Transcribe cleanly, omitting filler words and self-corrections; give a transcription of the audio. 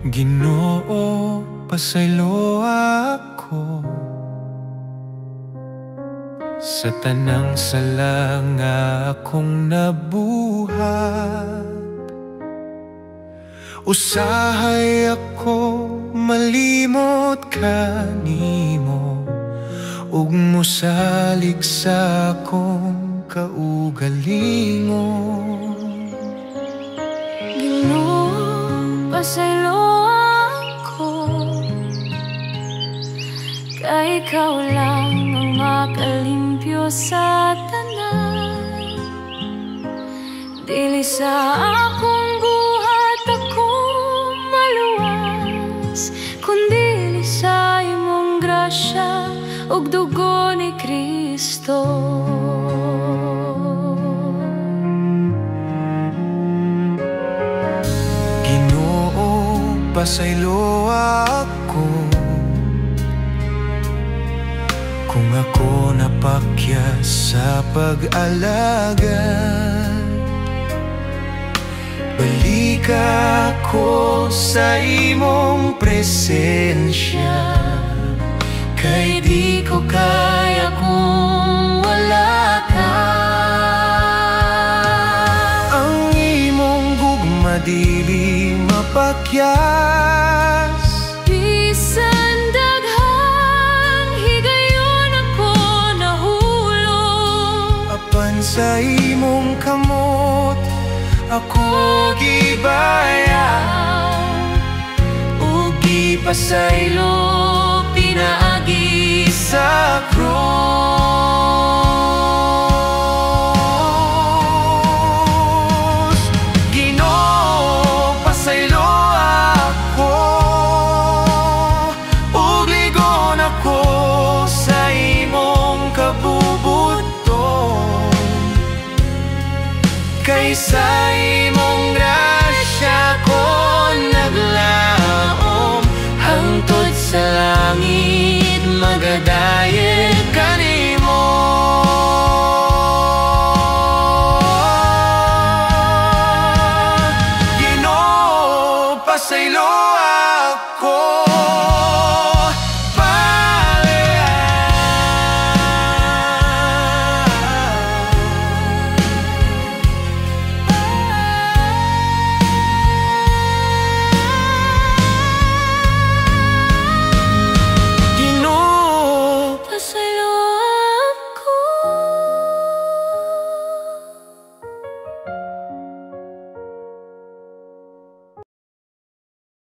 Ginoo, pasaylo ako sa tanang sala nga akong nabuhat. Usahay ako malimot kanimo, ug mosalig sa akong kaugalingon. Ginoo, pasaylo ako, kay ikaw lang ang makalimpyo sa tanan. Dili sa akong buhat ako maluwas, kundi sa imong grasya ug dugo ni Kristo. Pasaylo ako kung ako napakyas sa pag-alagad. Balik ako sa imong presensya, kay di ko kaya kung wala ka. Ang imong gugma dili mapakyas, bisan daghang higayon ako nahulog. apan sa imong kamot ako gibayaw, ug gipasaylo pinaagi sa krus. Ginoo, pasaylo ako, ug ligon ako sa imong kabubuton. Kay sa imong grasya ko naglaom, hangtod sa langit magadayeg kanimo. Ginoo, pasaylo